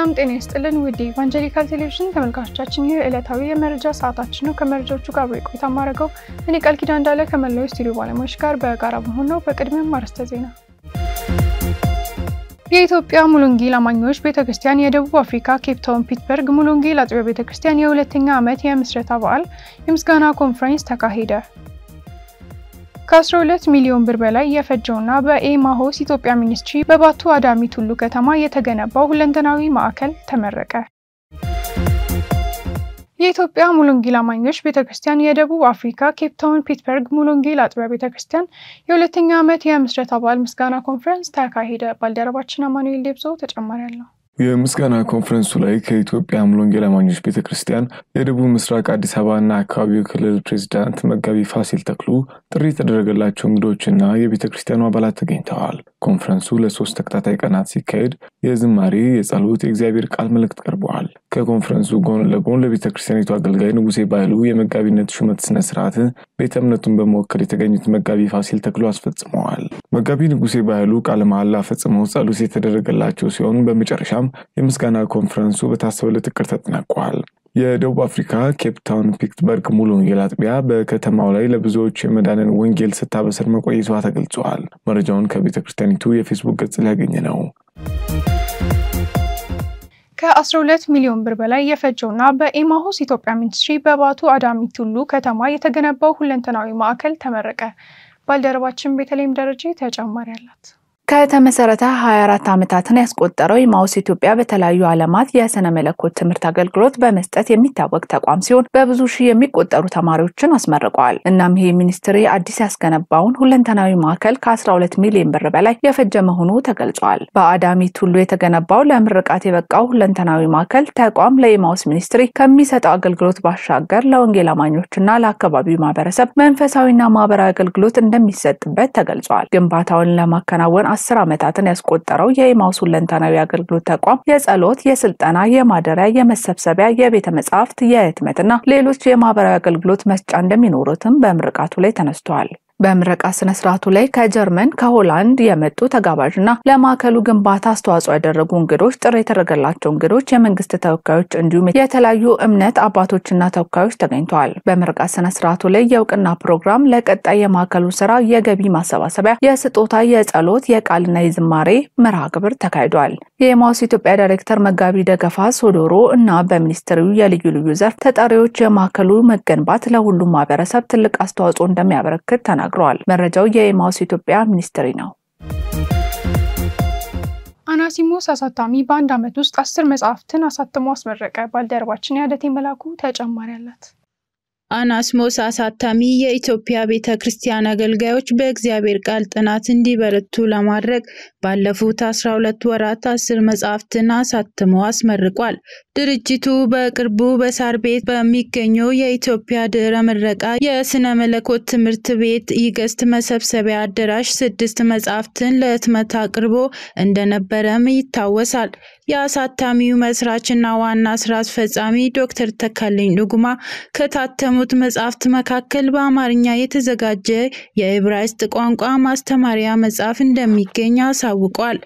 ሰላም ጤና ይስጥልን ውድ ኢቫንጀሊካል ቴሌቪዥን ተመልካቾቻችን የዕለታዊ የመረጃ ሰዓታችን ነው። ከመረጃዎቹ ጋር ቆይታ ማድረገው እኔ ቃል ኪዳን እንዳለ ከመላው ስቱዲዮ ባለሙያዎች ጋር በጋራ በመሆን ነው። በቅድሚያም አርዕስተ ዜና። የኢትዮጵያ ሙሉ ወንጌል አማኞች ቤተክርስቲያን የደቡብ አፍሪካ ኬፕ ታውን ፒትስበርግ ሙሉ ወንጌል አጥቢያ ቤተክርስቲያን የሁለተኛ ዓመት የምስረታ በዓል የምስጋና ኮንፈረንስ ተካሄደ። ከ12 ሚሊዮን ብር በላይ የፈጀውና በኤማሆስ ኢትዮጵያ ሚኒስትሪ በባቱ አዳሚ ቱሉ ከተማ የተገነባው ሁለንተናዊ ማዕከል ተመረቀ። የኢትዮጵያ ሙሉ ወንጌል አማኞች ቤተክርስቲያን የደቡብ አፍሪካ ኬፕ ታውን ፒትስበርግ ሙሉ ወንጌል አጥቢያ ቤተክርስቲያን የሁለተኛ ዓመት የምስረታ በዓል ምስጋና ኮንፈረንስ ተካሄደ። ባልደረባችን አማኑኤል ደብሶ ተጨማሪ አለው። የምስጋና ኮንፈረንሱ ላይ ከኢትዮጵያ ሙሉ ወንጌል አማኞች ቤተክርስቲያን የደቡብ ምስራቅ አዲስ አበባና አካባቢው ክልል ፕሬዝዳንት መጋቢ ፋሲል ተክሉ ጥሪ የተደረገላቸው እንግዶችና የቤተክርስቲያኑ አባላት ተገኝተዋል። ኮንፈረንሱ ለ3 ተከታታይ ቀናት ሲካሄድ የዝማሬ፣ የጸሎት፣ የእግዚአብሔር ቃል መልእክት ቀርበዋል። ከኮንፈረንሱ ጎን ለጎን ለቤተክርስቲያኒቱ አገልጋይ ንጉሴ ባይሉ የመጋቢነት ሹመት ስነ ስርዓት ቤተ እምነቱን በመወከል የተገኙት መጋቢ ፋሲል ተክሉ አስፈጽመዋል። መጋቢ ንጉሴ ባይሉ ቃለ መሐላ ፈጽመው ጸሎት የተደረገላቸው ሲሆን በመጨረሻም የምስጋና ኮንፈረንሱ በታሰበለት እቅድ ተጠናቋል። የደቡብ አፍሪካ ኬፕ ታውን ፒትስበርግ ሙሉ ወንጌል አጥቢያ በከተማው ላይ ለብዙዎች የመዳንን ወንጌል ስታበስር መቆየቷ ተገልጿል። መረጃውን ከቤተክርስቲያኒቱ የፌስቡክ ገጽ ላይ ያገኘ ነው። ከ12 ሚሊዮን ብር በላይ የፈጀውና በኤማሆስ ኢትዮጵያ ሚኒስትሪ በባቱ አዳሚ ቱሉ ከተማ የተገነባው ሁለንተናዊ ማዕከል ተመረቀ። ባልደረባችን በተለይም ደረጃ ተጨማሪ አላት። ከተመሰረተ 24 ዓመታትን ያስቆጠረው ኤማሆስ ኢትዮጵያ በተለያዩ ዓለማት የስነ መለኮት ትምህርት አገልግሎት በመስጠት የሚታወቅ ተቋም ሲሆን በብዙ ሺህ የሚቆጠሩ ተማሪዎችን አስመርቋል። እናም ይሄ ሚኒስትሪ አዲስ ያስገነባውን ሁለንተናዊ ማዕከል ከ12 ሚሊዮን ብር በላይ የፈጀ መሆኑ ተገልጿል። በአዳሚ ቱሉ የተገነባው ለምርቃት የበቃው ሁለንተናዊ ማዕከል ተቋም ለኤማሆስ ሚኒስትሪ ከሚሰጠው አገልግሎት ባሻገር ለወንጌል አማኞችና ለአካባቢው ማህበረሰብ መንፈሳዊና ማህበራዊ አገልግሎት እንደሚሰጥበት ተገልጿል። ግንባታውን ለማከናወን 10 ዓመታትን ያስቆጠረው የኤማሆስ ሁለንተናዊ አገልግሎት ተቋም የጸሎት፣ የስልጠና፣ የማደሪያ፣ የመሰብሰቢያ፣ የቤተ መጻሕፍት፣ የህትመትና ሌሎች የማህበራዊ አገልግሎት መስጫ እንደሚኖሩትም በምርቃቱ ላይ ተነስቷል። በምረቃ ስነ ስርዓቱ ላይ ከጀርመን ከሆላንድ የመጡ ተጋባዥና ለማዕከሉ ግንባታ አስተዋጽኦ ያደረጉ እንግዶች፣ ጥሪ የተደረገላቸው እንግዶች፣ የመንግስት ተወካዮች እንዲሁም የተለያዩ እምነት አባቶችና ተወካዮች ተገኝተዋል። በምረቃ ስነ ስርዓቱ ላይ የእውቅና ፕሮግራም፣ ለቀጣይ የማዕከሉ ስራ የገቢ ማሰባሰቢያ፣ የስጦታ፣ የጸሎት፣ የቃልና የዝማሬ መርሃ ግብር ተካሂዷል። የኤማሆስ ኢትዮጵያ ዳይሬክተር መጋቢ ደገፋ ሶዶሮ እና በሚኒስትሪው የልዩ ልዩ ዘርፍ ተጠሪዎች የማዕከሉ መገንባት ለሁሉም ማህበረሰብ ትልቅ አስተዋጽኦ እንደሚያበረክት ተናግረዋል። መረጃው የኤማሆስ ኢትዮጵያ ሚኒስትሪ ነው። አናሲሞስ አሳታሚ በአንድ ዓመት ውስጥ 10 መጽሐፍትን አሳትሞ አስመረቀ። ባልደረባችን ያደቴ መላኩ ተጨማሪ አላት። አናሲሞስ አሳታሚ የኢትዮጵያ ቤተክርስቲያን አገልጋዮች በእግዚአብሔር ቃል ጥናት እንዲበረቱ ለማድረግ ባለፉት 12 ወራት 10 መጽሐፍትን አሳትሞ አስመርቋል። ድርጅቱ በቅርቡ በሳር ቤት በሚገኘው የኢትዮጵያ ድህረ ምረቃ የስነ መለኮት ትምህርት ቤት ይገስት መሰብሰቢያ አዳራሽ 6 መጽሐፍትን ለህትመት አቅርቦ እንደነበረም ይታወሳል። የአሳታሚው መስራችና ዋና ስራ አስፈጻሚ ዶክተር ተካልኝ ዱጉማ ከታተሙት መጽሐፍት መካከል በአማርኛ የተዘጋጀ የዕብራይስጥ ቋንቋ ማስተማሪያ መጽሐፍ እንደሚገኝ አሳውቋል።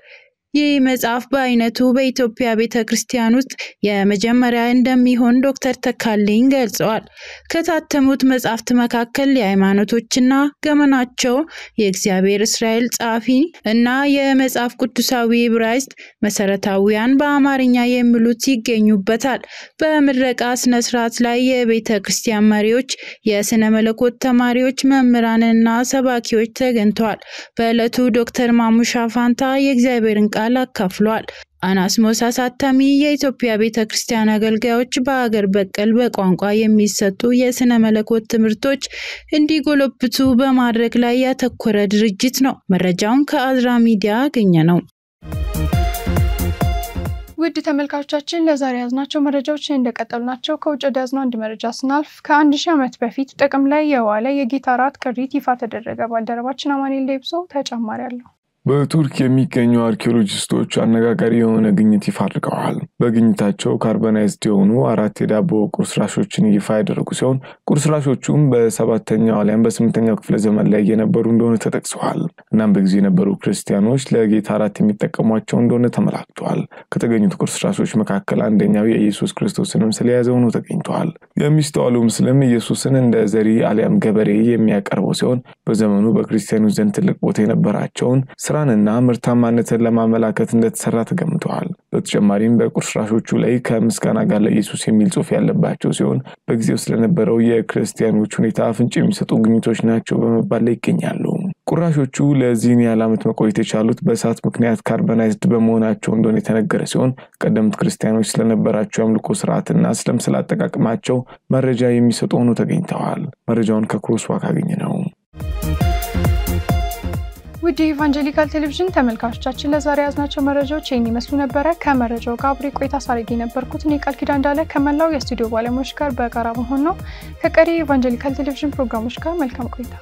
ይህ መጽሐፍ በአይነቱ በኢትዮጵያ ቤተክርስቲያን ውስጥ የመጀመሪያ እንደሚሆን ዶክተር ተካልኝ ገልጸዋል። ከታተሙት መጽሐፍት መካከል የሃይማኖቶችና ገመናቸው፣ የእግዚአብሔር እስራኤል ጻፊ እና የመጽሐፍ ቅዱሳዊ ዕብራይስጥ መሰረታዊያን በአማርኛ የሚሉት ይገኙበታል። በምረቃ ስነ ስርዓት ላይ የቤተክርስቲያን መሪዎች፣ የስነ መለኮት ተማሪዎች፣ መምህራንና ሰባኪዎች ተገኝተዋል። በዕለቱ ዶክተር ማሙሻ ፋንታ የእግዚአብሔርን ቃል አካፍሏል። አናሲሞስ አሳታሚ የኢትዮጵያ ቤተክርስቲያን አገልጋዮች በአገር በቀል በቋንቋ የሚሰጡ የስነ መለኮት ትምህርቶች እንዲጎለብቱ በማድረግ ላይ ያተኮረ ድርጅት ነው። መረጃውን ከአዝራ ሚዲያ ያገኘ ነው። ውድ ተመልካቾቻችን ለዛሬ ያዝናቸው መረጃዎች እንደቀጠሉ ናቸው። ከውጭ ያዝናው አንድ መረጃ ስናልፍ ከ1000 ዓመት በፊት ጥቅም ላይ የዋለ የጌታ ራት ቅሪት ይፋ ተደረገ። ባልደረባችን አማኑኤል ደብሶ ተጨማሪ አለው። በቱርክ የሚገኙ አርኪኦሎጂስቶች አነጋጋሪ የሆነ ግኝት ይፋ አድርገዋል። በግኝታቸው ካርበናይዝድ የሆኑ 4 የዳቦ ቁርስራሾችን ይፋ ያደረጉ ሲሆን ቁርስራሾቹም በ7ኛው አሊያም በ8ኛው ክፍለ ዘመን ላይ የነበሩ እንደሆነ ተጠቅሰዋል። እናም በጊዜው የነበሩ ክርስቲያኖች ለጌታ እራት የሚጠቀሟቸው እንደሆነ ተመላክቷል። ከተገኙት ቁርስራሾች መካከል አንደኛው የኢየሱስ ክርስቶስን ምስል የያዘው ነው ተገኝቷል። የሚስተዋለው ምስልም ኢየሱስን እንደ ዘሪ አሊያም ገበሬ የሚያቀርበው ሲሆን በዘመኑ በክርስቲያኖች ዘንድ ትልቅ ቦታ የነበራቸውን ስራንና ምርታማነትን ለማመላከት እንደተሰራ ተገምቷል። በተጨማሪም በቁርስራሾቹ ላይ ከምስጋና ጋር ለኢየሱስ የሚል ጽሑፍ ያለባቸው ሲሆን በጊዜው ስለነበረው የክርስቲያኖች ሁኔታ ፍንጭ የሚሰጡ ግኝቶች ናቸው በመባል ላይ ይገኛሉ። ቁራሾቹ ለዚህን ያህል ዓመት መቆየት የቻሉት በእሳት ምክንያት ካርበናይዝድ በመሆናቸው እንደሆነ የተነገረ ሲሆን ቀደምት ክርስቲያኖች ስለነበራቸው የአምልኮ ስርዓትና ስለምስል አጠቃቀማቸው መረጃ የሚሰጡ ሆነው ተገኝተዋል። መረጃውን ከክሮስዋክ አገኘ ነው። ውድ ኢቫንጀሊካል ቴሌቪዥን ተመልካቾቻችን ለዛሬ ያዝናቸው መረጃዎች ይህን ይመስሉ ነበር። ከመረጃው ጋር አብሬ ቆይታ ሳረጊ ነበርኩት። እኔ ቃል ኪዳን እንዳለ ከመላው የስቱዲዮ ባለሙያዎች ጋር በጋራ በመሆን ነው። ከቀሪ ኢቫንጀሊካል ቴሌቪዥን ፕሮግራሞች ጋር መልካም ቆይታ